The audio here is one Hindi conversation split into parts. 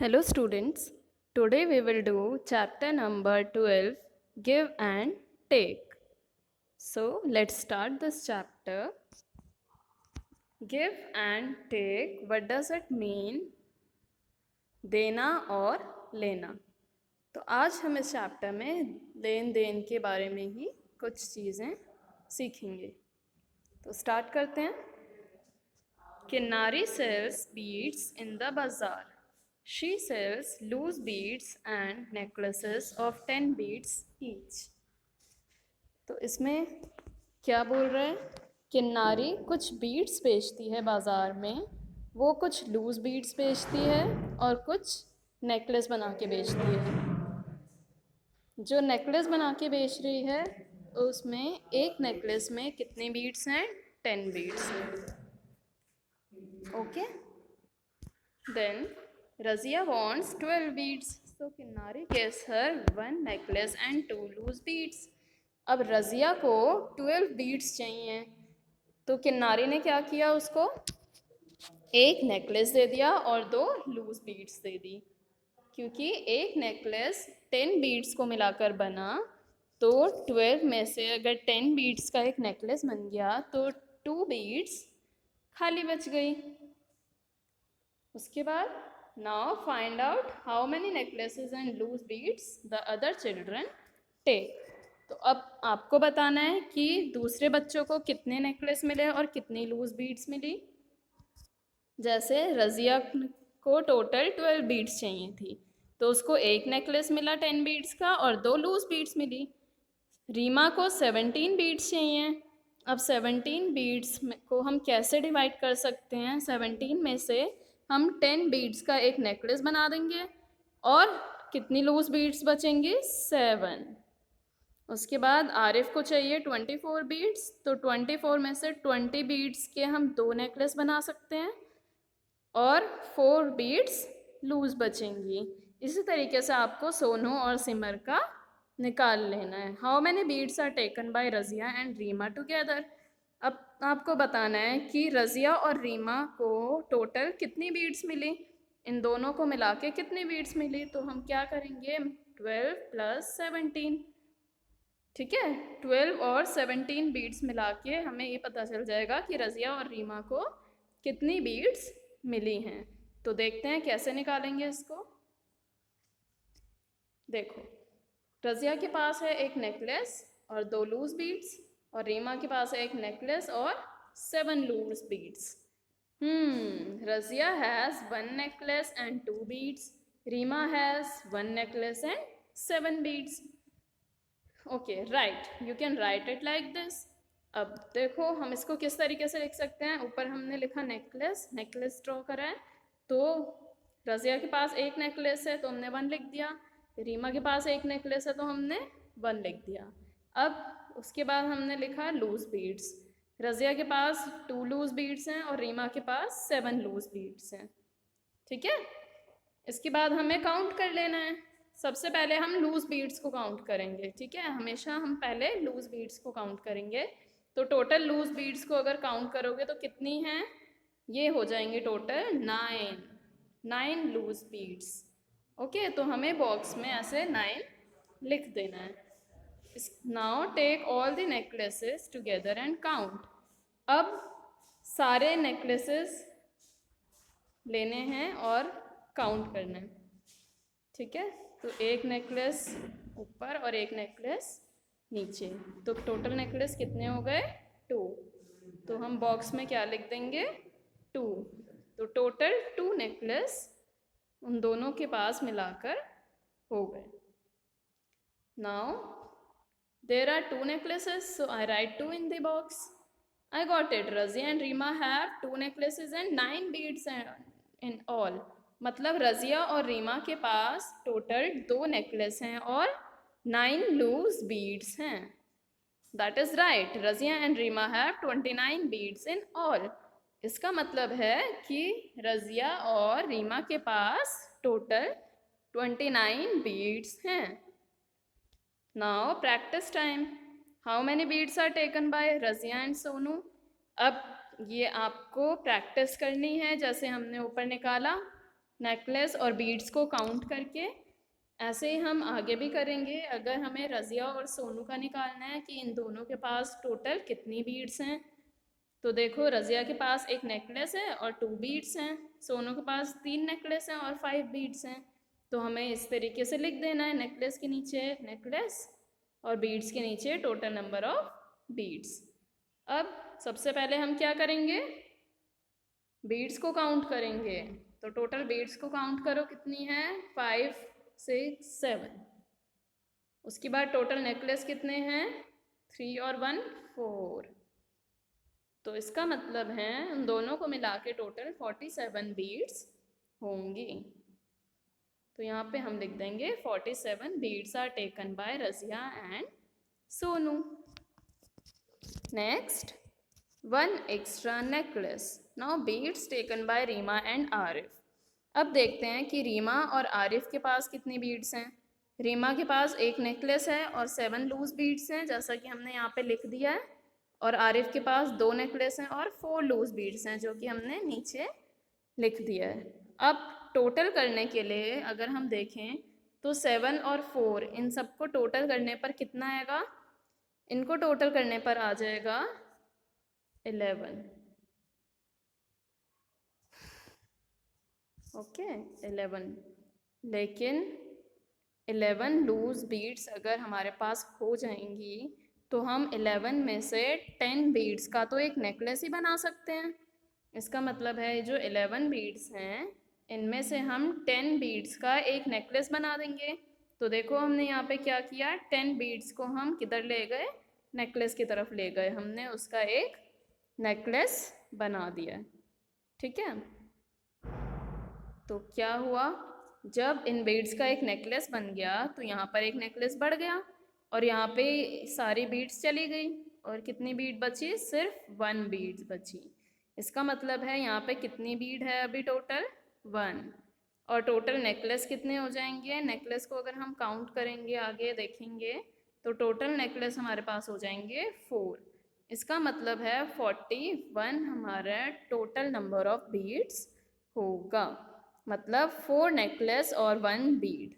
Hello students, today we will do chapter number 12, Give and Take. So let's start this chapter. Give and take, what does it mean? देना और लेना. तो आज हम इस चैप्टर में लेन देन के बारे में ही कुछ चीज़ें सीखेंगे. तो स्टार्ट करते हैं. किन्नारी sells beads in the bazaar. She sells loose beads and necklaces of 10 beads each. तो इसमें क्या बोल रहे हैं? किन्नारी कुछ बीड्स बेचती है बाज़ार में. वो कुछ लूज बीड्स बेचती है और कुछ नेकलेस बना के बेचती है. जो नेकलेस बना के बेच रही है उसमें एक नेकलेस में कितने बीड्स हैं? 10 बीड्स हैं. Okay. Then Razia wants 12 beads. So Kinnari gives her one necklace and 2 loose beads. अब रज़िया को 12 बीड्स चाहिए तो किन्नारी ने क्या किया? उसको एक नेकलेस दे दिया और 2 लूज बीड्स दे दी. क्योंकि एक नेकलेस 10 बीड्स को मिलाकर बना तो 12 में से अगर 10 बीड्स का एक नेकलेस बन गया तो 2 बीड्स खाली बच गई. उसके बाद now find out how many necklaces and loose beads the other children take. तो अब आपको बताना है कि दूसरे बच्चों को कितने नेकलेस मिले और कितनी लूज बीड्स मिली. जैसे रज़िया को टोटल 12 बीड्स चाहिए थी तो उसको एक नेकलेस मिला 10 बीड्स का और 2 लूज बीड्स मिली. रीमा को 17 बीड्स चाहिए. अब 17 बीड्स को हम कैसे डिवाइड कर सकते हैं? 17 में से हम 10 बीड्स का एक नेकलेस बना देंगे और कितनी लूज बीड्स बचेंगी? 7. उसके बाद आरिफ को चाहिए 24 बीड्स तो 24 में से 20 बीड्स के हम 2 नेकलेस बना सकते हैं और 4 बीड्स लूज बचेंगी. इसी तरीके से आपको सोनू और सिमर का निकाल लेना है. How many beads are taken by Razia and Reema together. अब आपको बताना है कि रज़िया और रीमा को टोटल कितनी बीड्स मिली, इन दोनों को मिला के कितनी बीड्स मिली. तो हम क्या करेंगे? 12 + 17. ठीक है, 12 और 17 बीड्स मिला के हमें ये पता चल जाएगा कि रज़िया और रीमा को कितनी बीड्स मिली हैं. तो देखते हैं कैसे निकालेंगे इसको. देखो, रज़िया के पास है एक नेकलेस और 2 लूज बीड्स और रीमा के पास है एक नेकलेस और 7 loose beads. Razia has 1 necklace and 2 beads. Reema has 1 necklace and 7 beads. Okay, right. You can write it like this. अब देखो हम इसको किस तरीके से लिख सकते हैं. ऊपर हमने लिखा नेकलेस, नेकलेस ड्रॉ करा है. तो रज़िया के पास एक नेकलेस है तो हमने 1 लिख दिया. रीमा के पास एक नेकलेस है तो हमने 1 लिख दिया. अब उसके बाद हमने लिखा लूज बीड्स. रज़िया के पास 2 लूज बीड्स हैं और रीमा के पास 7 लूज बीड्स हैं. ठीक है, इसके बाद हमें काउंट कर लेना है. सबसे पहले हम लूज बीड्स को काउंट करेंगे. ठीक है, हमेशा हम पहले लूज बीड्स को काउंट करेंगे. तो टोटल लूज बीड्स को अगर काउंट करोगे तो कितनी हैं? ये हो जाएंगे टोटल 9 लूज बीड्स. ओके, तो हमें बॉक्स में ऐसे 9 लिख देना है. Now take all the necklaces together and count. अब सारे नेकलेसेस लेने हैं और काउंट करना है. ठीक है, तो एक नेकलेस ऊपर और एक नेकलेस नीचे. तो टोटल नेकलेस कितने हो गए? 2. तो हम बॉक्स में क्या लिख देंगे? 2. तो टोटल 2 नेकलेस उन दोनों के पास मिलाकर हो गए. Now there are 2 necklaces, so I write 2 in the box. I got it. Razi and Rima have 2 necklaces and 9 beads in all. मतलब रज़िया और रीमा के पास टोटल 2 नेकलेस हैं और 9 लूज बीड्स हैं. That is right. Razia and Reema have 29 beads in all. इसका मतलब है कि रज़िया और रीमा के पास टोटल 29 बीड्स हैं. Now practice time. How many beads are taken by Razia and Sonu. अब ये आपको प्रैक्टिस करनी है. जैसे हमने ऊपर निकाला नेकलेस और बीड्स को काउंट करके। ऐसे ही हम आगे भी करेंगे। अगर हमें रज़िया और सोनू का निकालना है कि इन दोनों के पास टोटल कितनी बीड्स हैं, तो देखो रज़िया के पास एक नेकलेस है और 2 बीड्स हैं, सोनू के पास 3 नेकलेस हैं और 5 बीड्स हैं। तो हमें इस तरीके से लिख देना है, नेकलेस के नीचे नेकलेस और बीड्स के नीचे टोटल नंबर ऑफ बीड्स। अब सबसे पहले हम क्या करेंगे, बीड्स को काउंट करेंगे। तो टोटल बीड्स को काउंट करो, कितनी है, 5 6 7। उसके बाद टोटल नेकलेस कितने हैं, 3 और 1 4। तो इसका मतलब है उन दोनों को मिला के टोटल 47 बीड्स होंगी। तो यहाँ पे हम लिख देंगे 47 beads are taken by Razia and Sonu. Next, 1 extra necklace. Now beads taken by Reema and Arif. अब देखते हैं कि रीमा और आरिफ के पास कितनी बीड्स हैं। रीमा के पास एक नेकलेस है और 7 लूज बीड्स हैं, जैसा कि हमने यहाँ पे लिख दिया है। और आरिफ के पास 2 नेकलेस हैं और 4 लूज बीड्स हैं, जो कि हमने नीचे लिख दिया है। अब टोटल करने के लिए अगर हम देखें तो 7 और 4 इन सबको टोटल करने पर कितना आएगा, इनको टोटल करने पर आ जाएगा 11। ओके 11। लेकिन 11 लूज बीड्स अगर हमारे पास हो जाएंगी तो हम 11 में से 10 बीड्स का तो एक नेकलेस ही बना सकते हैं। इसका मतलब है जो 11 बीड्स हैं इनमें से हम 10 बीड्स का एक नेकलेस बना देंगे। तो देखो हमने यहाँ पे क्या किया, 10 बीड्स को हम किधर ले गए, नेकलेस की तरफ ले गए, हमने उसका एक नेकलेस बना दिया। ठीक है, तो क्या हुआ, जब इन बीड्स का एक नेकलेस बन गया तो यहाँ पर एक नेकलेस बढ़ गया और यहाँ पे सारी बीड्स चली गई और कितनी बीड बची, सिर्फ 1 बीड्स बची। इसका मतलब है यहाँ पे कितनी बीड है अभी, टोटल 1। और टोटल नेकलेस कितने हो जाएंगे, नेकलेस को अगर हम काउंट करेंगे आगे देखेंगे तो टोटल नेकलेस हमारे पास हो जाएंगे 4। इसका मतलब है 41 हमारा टोटल नंबर ऑफ बीड्स होगा, मतलब 4 necklace और 1 bead.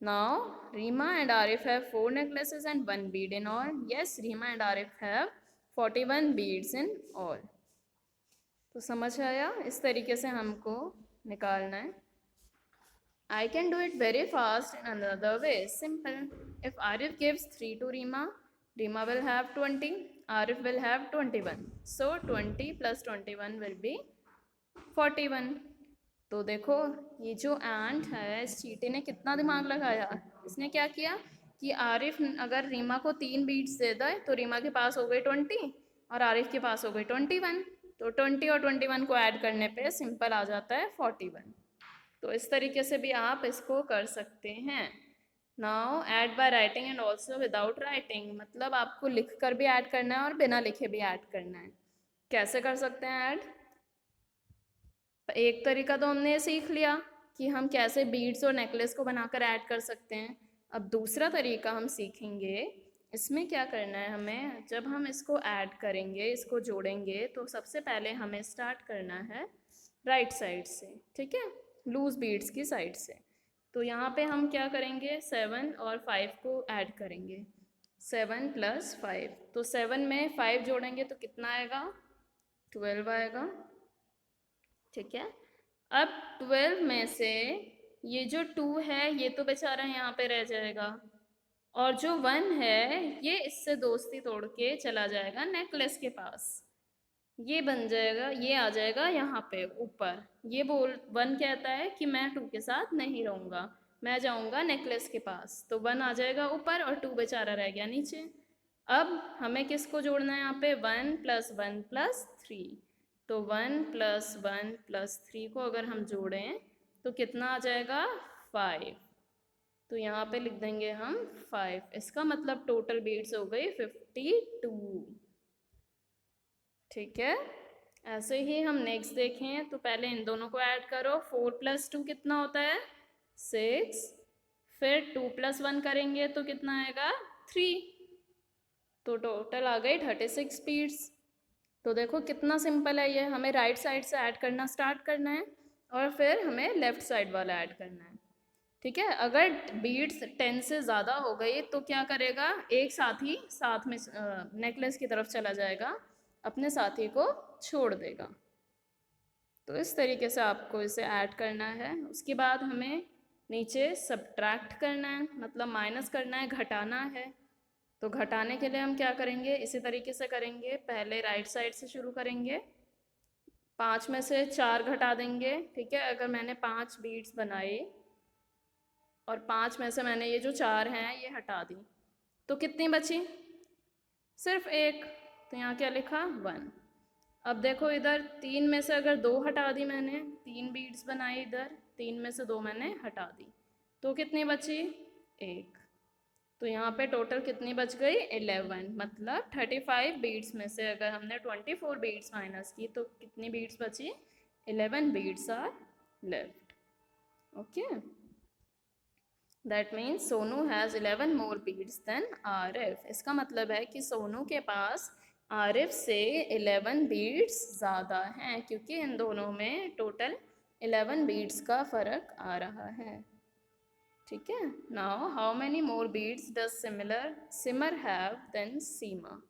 Now Reema and Arif have 4 necklaces and 1 bead in all. Yes, Reema and Arif have 41 beads in all. तो समझ आया, इस तरीके से हमको निकालना है। I can do it very fast in another way. Simple. If Arif gives 3 to Reema, Reema will have 20, Arif will have 21. So 20 plus 21 will be 41. तो देखो ये जो एंट है, इस चींटी ने कितना दिमाग लगाया। इसने क्या किया कि आरिफ अगर रीमा को 3 बीट्स दे दे तो रीमा के पास हो गई 20 और आरिफ के पास हो गई 21। तो 20 और 21 को ऐड करने पे सिंपल आ जाता है 41। तो इस तरीके से भी आप इसको कर सकते हैं। Now add by writing and also without writing, मतलब आपको लिख कर भी ऐड करना है और बिना लिखे भी ऐड करना है। कैसे कर सकते हैं ऐड, एक तरीका तो हमने सीख लिया कि हम कैसे बीड्स और नेकलेस को बनाकर ऐड कर सकते हैं। अब दूसरा तरीका हम सीखेंगे। इसमें क्या करना है हमें, जब हम इसको ऐड करेंगे, इसको जोड़ेंगे, तो सबसे पहले हमें स्टार्ट करना है राइट साइड से, ठीक है, लूज बीड्स की साइड से। तो यहाँ पे हम क्या करेंगे, 7 और 5 को ऐड करेंगे, 7 + 5। तो 7 में 5 जोड़ेंगे तो कितना आएगा, 12 आएगा। ठीक है, अब 12 में से ये जो 2 है ये तो बेचारा यहाँ पे रह जाएगा और जो 1 है ये इससे दोस्ती तोड़ के चला जाएगा नेकलेस के पास। ये बन जाएगा, ये आ जाएगा यहाँ पे ऊपर। ये 1 कहता है कि मैं 2 के साथ नहीं रहूँगा, मैं जाऊँगा नेकलेस के पास। तो 1 आ जाएगा ऊपर और 2 बेचारा रह गया नीचे। अब हमें किसको जोड़ना है यहाँ पे, 1 + 1 + 3। तो 1 + 1 + 3 को अगर हम जोड़ें तो कितना आ जाएगा, 5। तो यहाँ पे लिख देंगे हम 5। इसका मतलब टोटल बीड्स हो गई 52। ठीक है, ऐसे ही हम नेक्स्ट देखें तो पहले इन दोनों को ऐड करो। 4 + 2 कितना होता है, 6। फिर 2 + 1 करेंगे तो कितना आएगा, 3। तो टोटल आ गई 36 बीड्स। तो देखो कितना सिंपल है ये, हमें राइट साइड से ऐड करना स्टार्ट करना है और फिर हमें लेफ़्ट साइड वाला ऐड करना है। ठीक है, अगर बीड्स 10 से ज़्यादा हो गई तो क्या करेगा, एक साथी साथ में नेकलेस की तरफ चला जाएगा, अपने साथी को छोड़ देगा। तो इस तरीके से आपको इसे ऐड करना है। उसके बाद हमें नीचे सब्ट्रैक्ट करना है, मतलब माइनस करना है, घटाना है। तो घटाने के लिए हम क्या करेंगे, इसी तरीके से करेंगे। पहले राइट साइड से शुरू करेंगे, 5 में से 4 घटा देंगे। ठीक है, अगर मैंने 5 बीड्स बनाए और 5 में से मैंने ये जो 4 हैं ये हटा दी, तो कितनी बची, सिर्फ एक। तो यहाँ क्या लिखा, 1। अब देखो इधर 3 में से अगर 2 हटा दी मैंने, 3 बीड्स बनाई इधर, 3 में से 2 मैंने हटा दी, तो कितनी बची, 1। तो यहाँ पे टोटल कितनी बच गई, 11। मतलब 35 बीड्स में से अगर हमने 24 बीड्स माइनस की तो कितनी बीड्स बची, 11 beads are left. Okay, that means Sonu has 11 more beads than Arif. इसका मतलब है कि सोनू के पास आरिफ से 11 बीड्स ज़्यादा हैं, क्योंकि इन दोनों में टोटल 11 बीड्स का फ़र्क आ रहा है। ठीक है, now how many more beads does Simar have than Seema.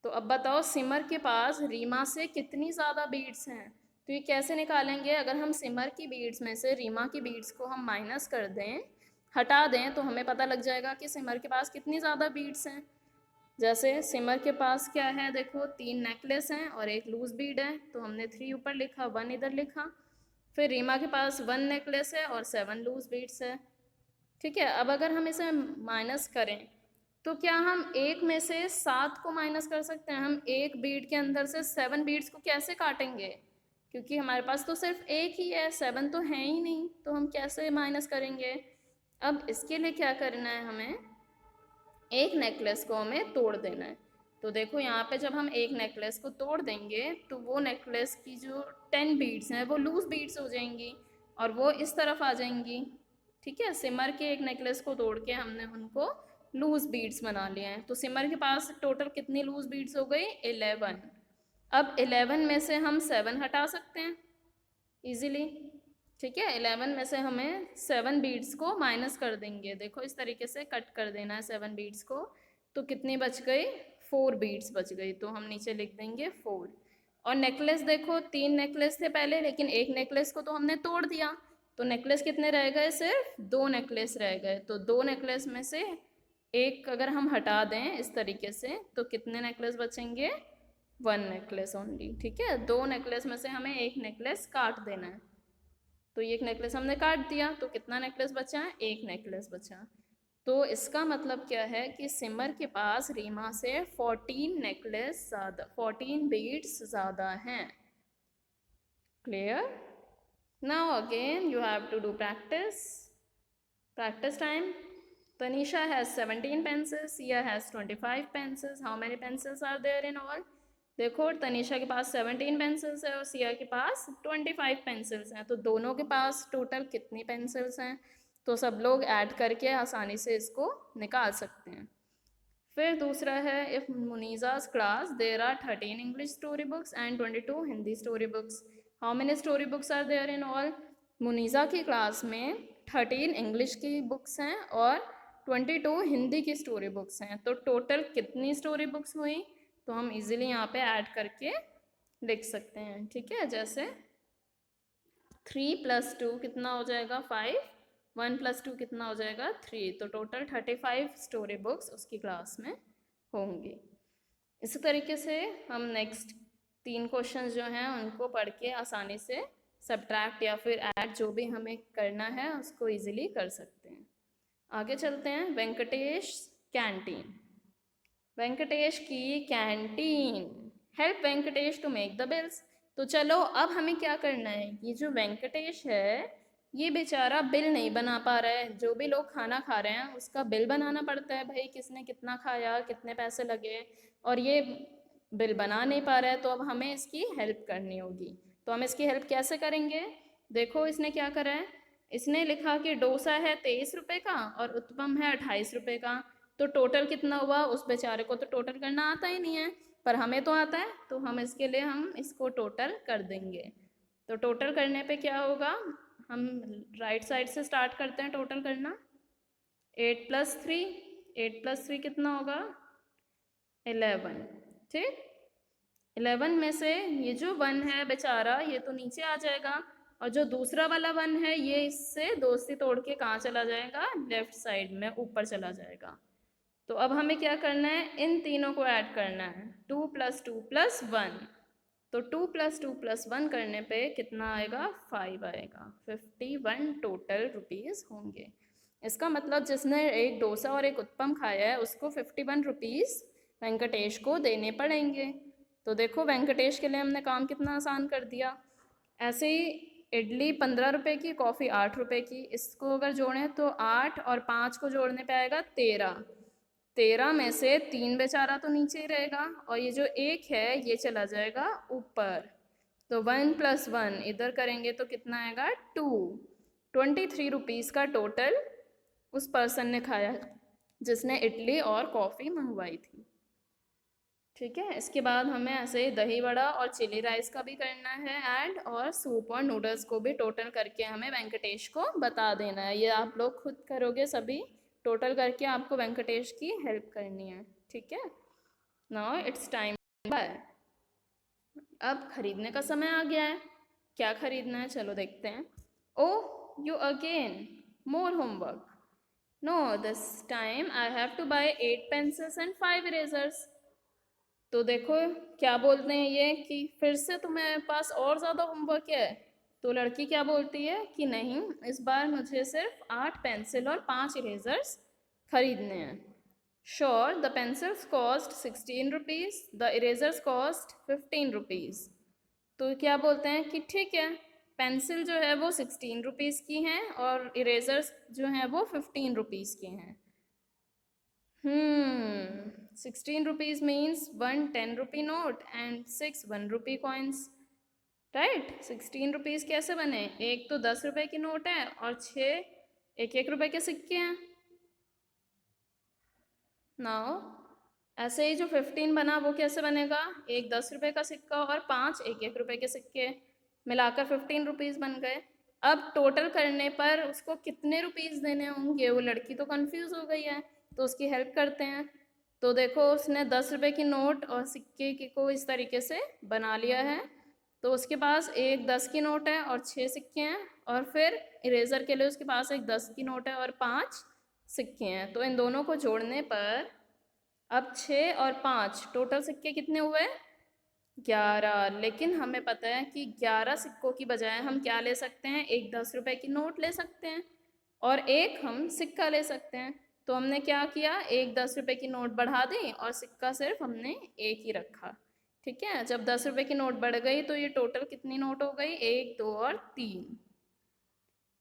तो अब बताओ सिमर के पास रीमा से कितनी ज़्यादा बीड्स हैं। तो ये कैसे निकालेंगे, अगर हम सिमर की बीड्स में से रीमा की बीड्स को हम माइनस कर दें, हटा दें, तो हमें पता लग जाएगा कि सिमर के पास कितनी ज़्यादा बीड्स हैं। जैसे सिमर के पास क्या है, देखो 3 नेकलेस हैं और एक लूज बीड है, तो हमने 3 ऊपर लिखा, 1 इधर लिखा। फिर रीमा के पास 1 नेकलेस है और 7 लूज बीड्स है। ठीक है, अब अगर हम इसे माइनस करें तो क्या हम 1 में से 7 को माइनस कर सकते हैं। हम एक बीड के अंदर से 7 बीड्स को कैसे काटेंगे, क्योंकि हमारे पास तो सिर्फ एक ही है, 7 तो है ही नहीं, तो हम कैसे माइनस करेंगे। अब इसके लिए क्या करना है, हमें एक नेकलेस को हमें तोड़ देना है। तो देखो यहाँ पे जब हम एक नेकलेस को तोड़ देंगे तो वो नेकलेस की जो 10 बीड्स हैं वो लूज बीड्स हो जाएंगी और वो इस तरफ आ जाएंगी। ठीक है, सिमर के एक नेकलेस को तोड़ के हमने उनको लूज बीड्स बना लिए हैं। तो सिमर के पास टोटल कितनी लूज बीड्स हो गई, 11। अब 11 में से हम 7 हटा सकते हैं इजीली। ठीक है, 11 में से हमें 7 बीड्स को माइनस कर देंगे। देखो इस तरीके से कट कर देना है 7 बीड्स को, तो कितनी बच गई, 4 बीड्स बच गई। तो हम नीचे लिख देंगे 4। और नेकलेस देखो 3 नेकलेस थे पहले, लेकिन एक नेकलेस को तो हमने तोड़ दिया, तो नेकलेस कितने रह गए, सिर्फ 2 नेकलेस रह गए। तो 2 नेकलेस में से एक अगर हम हटा दें इस तरीके से, तो कितने नेकलेस बचेंगे, 1 नेकलेस ओनली। ठीक है, 2 नेकलेस में से हमें एक नेकलेस काट देना है। तो ये एक नेकलेस हमने काट दिया, तो कितना नेकलेस बचा, एक नेकलेस बचा। तो इसका मतलब क्या है कि सिमर के पास रीमा से 14 नेकलेस ज़्यादा, 14 बीड्स ज़्यादा हैं। Clear. Now again you have to do practice time. Tanisha has 17 pencils, Sia has 25 pencils. How many pencils are there in all? देखो तनीषा के पास 17 पेंसिल्स है और सिया के पास 25 पेंसिल्स हैं, तो दोनों के पास टोटल कितनी पेंसिल्स हैं, तो सब लोग ऐड करके आसानी से इसको निकाल सकते हैं। फिर दूसरा है, if Muniza's class there are 13 English story books and 22 Hindi story books, how many story books are there in all. Muniza की क्लास में 13 इंग्लिश की बुक्स हैं और 22 हिंदी की स्टोरी बुक्स हैं, तो टोटल कितनी स्टोरी बुक्स हुई, तो हम इजीली यहाँ पे ऐड करके लिख सकते हैं। ठीक है, जैसे 3 + 2 कितना हो जाएगा, 5, 1 + 2 कितना हो जाएगा, 3, तो टोटल 35 स्टोरी बुक्स उसकी क्लास में होंगी। इसी तरीके से हम नेक्स्ट 3 क्वेश्चन जो हैं उनको पढ़ के आसानी से सब्ट्रैक्ट या फिर ऐड जो भी हमें करना है उसको ईजिली कर सकते हैं। आगे चलते हैं, वेंकटेश कैंटीन। वेंकटेश की canteen, help Venkatesh to make the bills. तो चलो अब हमें क्या करना है, ये जो वेंकटेश है ये बेचारा बिल नहीं बना पा रहा है, जो भी लोग खाना खा रहे हैं उसका बिल बनाना पड़ता है, भाई किसने कितना खाया, कितने पैसे लगे, और ये बिल बना नहीं पा रहा है, तो अब हमें इसकी हेल्प करनी होगी। तो हम इसकी हेल्प कैसे करेंगे, देखो इसने क्या करा है, इसने लिखा कि डोसा है 23 रुपये का और उत्पम है 28 रुपये का, तो टोटल कितना हुआ, उस बेचारे को तो टोटल करना आता ही नहीं है, पर हमें तो आता है, तो हम इसके लिए हम इसको टोटल कर देंगे। तो टोटल करने पे क्या होगा, हम राइट साइड से स्टार्ट करते हैं टोटल करना। 8 + 3, 8 + 3 कितना होगा, 11। ठीक, 11 में से ये जो 1 है बेचारा ये तो नीचे आ जाएगा, और जो दूसरा वाला 1 है ये इससे दोस्ती तोड़ के कहाँ चला जाएगा, लेफ्ट साइड में ऊपर चला जाएगा। तो अब हमें क्या करना है, इन तीनों को ऐड करना है, 2 + 2 + 1। तो 2 + 2 + 1 करने पे कितना आएगा, 5 आएगा। 51 टोटल रुपीज़ होंगे। इसका मतलब जिसने एक डोसा और एक उत्पम खाया है उसको 51 रुपीज़ वेंकटेश को देने पड़ेंगे। तो देखो वेंकटेश के लिए हमने काम कितना आसान कर दिया। ऐसे ही इडली 15 रुपये की, कॉफ़ी 8 रुपये की, इसको अगर जोड़ें तो 8 और 5 को जोड़ने पे आएगा 13। 13 में से 3 बेचारा तो नीचे ही रहेगा, और ये जो 1 है ये चला जाएगा ऊपर। तो 1 + 1 इधर करेंगे तो कितना आएगा, 2। 23 रुपीज़ का टोटल उस पर्सन ने खाया जिसने इडली और कॉफ़ी मंगवाई थी। ठीक है, इसके बाद हमें ऐसे दही वड़ा और चिली राइस का भी करना है ऐड, और सूप और नूडल्स को भी टोटल करके हमें वेंकटेश को बता देना है। ये आप लोग खुद करोगे सभी, टोटल करके आपको वेंकटेश की हेल्प करनी है। ठीक है, नाउ इट्स टाइम बाय। अब खरीदने का समय आ गया है, क्या खरीदना है चलो देखते हैं। Oh you again, more homework. No, this time I have to buy 8 pencils and 5 erasers. तो देखो क्या बोलते हैं ये कि फिर से तुम्हारे पास और ज़्यादा होमवर्क है। तो लड़की क्या बोलती है कि नहीं, इस बार मुझे सिर्फ 8 पेंसिल और 5 इरेजर्स खरीदने हैं। Sure, the pencils cost 16 rupees, the erasers cost 15 rupees. तो क्या बोलते हैं कि ठीक है, पेंसिल जो है वो 16 रुपीज़ की हैं और इरेजर्स जो हैं वो 15 रुपीज़ की हैं। 16 rupees means 1 10 rupee note and 6 1 rupee coins, right. 16 rupees कैसे बने, एक तो 10 रुपए की नोट है और 6 1 रुपए के सिक्के हैं। नाउ ऐसे ही जो 15 बना वो कैसे बनेगा, एक 10 रुपए का सिक्का और 5 1 रुपए के सिक्के, मिलाकर 15 रुपीज़ बन गए। अब टोटल करने पर उसको कितने रुपीज़ देने होंगे, वो लड़की तो कंफ्यूज हो गई है, तो उसकी हेल्प करते हैं। तो देखो उसने 10 रुपए की नोट और सिक्के को इस तरीके से बना लिया है। तो उसके पास एक 10 की नोट है और 6 सिक्के हैं, और फिर इरेज़र के लिए उसके पास एक 10 की नोट है और 5 सिक्के हैं। तो इन दोनों को जोड़ने पर अब 6 और 5 टोटल सिक्के कितने हुए, 11। लेकिन हमें पता है कि 11 सिक्कों की बजाय हम क्या ले सकते हैं, एक 10 रुपए की नोट ले सकते हैं और एक हम सिक्का ले सकते हैं। तो हमने क्या किया, एक 10 रुपए की नोट बढ़ा दी और सिक्का सिर्फ हमने एक ही रखा। ठीक है, जब 10 रुपए की नोट बढ़ गई तो ये टोटल कितनी नोट हो गई, 1 2 और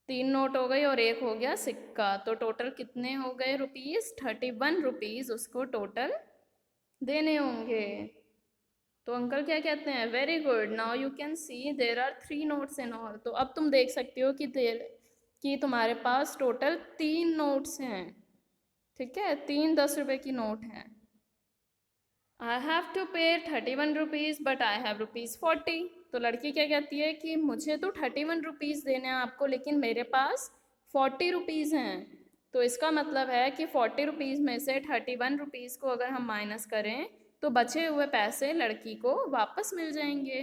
3 नोट हो गई और एक हो गया सिक्का। तो टोटल कितने हो गए रुपीज़, 31 रुपीज़ उसको टोटल देने होंगे। तो अंकल क्या कहते हैं, very good, now you can see there are 3 notes in all. तो अब तुम देख सकते हो कि तुम्हारे पास टोटल 3 नोट्स हैं। ठीक है, 3 10 रुपए की नोट हैं। आई हैव टू पे 31 रुपीज़ बट आई हैव ₹40। तो लड़की क्या कहती है कि मुझे तो 31 रुपीज़ देने हैं आपको, लेकिन मेरे पास 40 रुपीज़ हैं। तो इसका मतलब है कि 40 रुपीज़ में से 31 रुपीज़ को अगर हम माइनस करें तो बचे हुए पैसे लड़की को वापस मिल जाएंगे।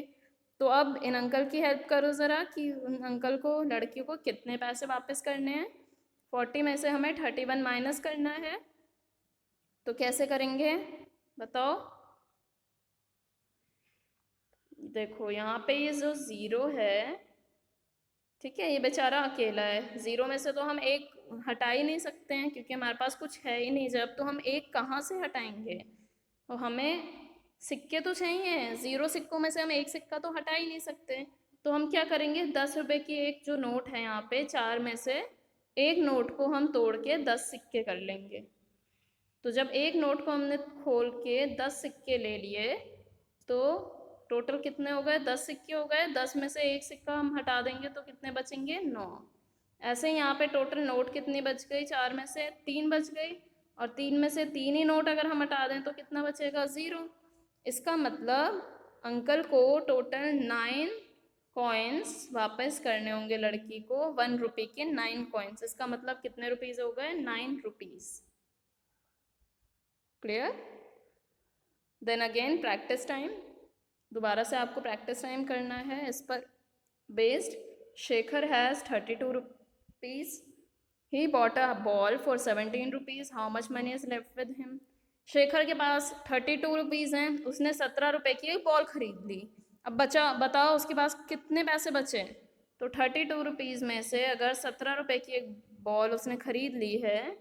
तो अब इन अंकल की हेल्प करो ज़रा कि उन अंकल को, लड़की को कितने पैसे वापस करने हैं। 40 में से हमें 31 माइनस करना है, तो कैसे करेंगे बताओ। देखो यहाँ पे ये जो ज़ीरो है, ठीक है, ये बेचारा अकेला है। ज़ीरो में से तो हम एक हटा ही नहीं सकते हैं क्योंकि हमारे पास कुछ है ही नहीं, जब तो हम एक कहाँ से हटाएंगे। तो हमें सिक्के तो चाहिए, ज़ीरो सिक्कों में से हम एक सिक्का तो हटा ही नहीं सकते। तो हम क्या करेंगे, 10 रुपए की एक जो नोट है यहाँ पे, 4 में से एक नोट को हम तोड़ के 10 सिक्के कर लेंगे। तो जब एक नोट को हमने खोल के 10 सिक्के ले लिए तो टोटल कितने हो गए, 10 सिक्के हो गए। 10 में से एक सिक्का हम हटा देंगे तो कितने बचेंगे, 9। ऐसे ही यहाँ पे टोटल नोट कितनी बच गई, 4 में से 3 बच गई, और 3 में से 3 ही नोट अगर हम हटा दें तो कितना बचेगा, 0। इसका मतलब अंकल को टोटल 9 कॉइन्स वापस करने होंगे लड़की को 1 रुपये के 9 कॉइन्स। इसका मतलब कितने रुपीज़ हो गए? 9 rupees. Clear? Then again practice time. दोबारा से आपको प्रैक्टिस टाइम करना है इस पर based. Shekhar has 32 rupees. He bought a ball for 17 rupees. How much money is left with him? Shekhar के पास 32 रुपीज़ हैं, उसने 17 रुपये की एक बॉल खरीद ली। अब बचा, बताओ उसके पास कितने पैसे बचे? तो 32 रुपीज़ में से अगर 17 रुपये की एक बॉल उसने खरीद ली है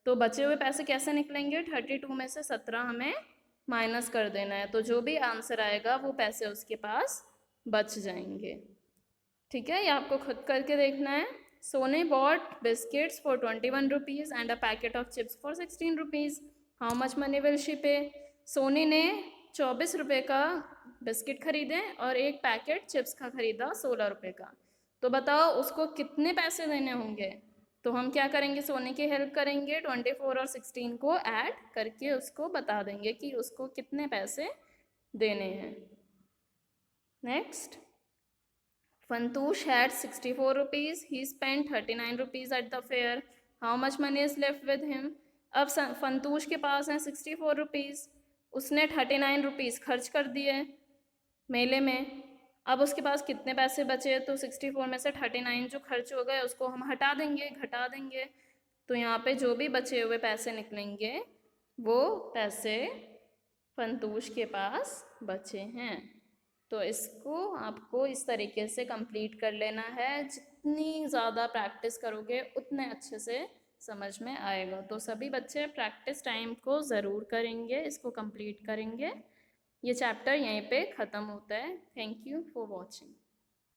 तो बचे हुए पैसे कैसे निकलेंगे? 32 में से 17 हमें माइनस कर देना है, तो जो भी आंसर आएगा वो पैसे उसके पास बच जाएंगे। ठीक है, ये आपको खुद करके देखना है। सोने bought biscuits for 21 rupees and a packet of chips for 16 rupees. How much money will she pay? Soni ने 24 रुपये का बिस्किट खरीदे और एक पैकेट चिप्स का खरीदा 16 रुपये का। तो बताओ उसको कितने पैसे देने होंगे? तो हम क्या करेंगे? सोने की हेल्प करेंगे, 24 और 16 को ऐड करके उसको बता देंगे कि उसको कितने पैसे देने हैं। Next, Fantush had 64 rupees. He spent 39 rupees at the fair. How much money is left with him? अब फंतूश के पास हैं 64 रुपीज़। उसने 39 रुपीज़ खर्च कर दिए मेले में। अब उसके पास कितने पैसे बचे? तो 64 में से 39 जो खर्च हो गए उसको हम हटा देंगे, घटा देंगे। तो यहाँ पे जो भी बचे हुए पैसे निकलेंगे वो पैसे फंतूश के पास बचे हैं। तो इसको आपको इस तरीके से कंप्लीट कर लेना है। जितनी ज़्यादा प्रैक्टिस करोगे उतने अच्छे से समझ में आएगा। तो सभी बच्चे प्रैक्टिस टाइम को ज़रूर करेंगे, इसको कंप्लीट करेंगे। ये चैप्टर यहीं पे ख़त्म होता है। Thank you for watching.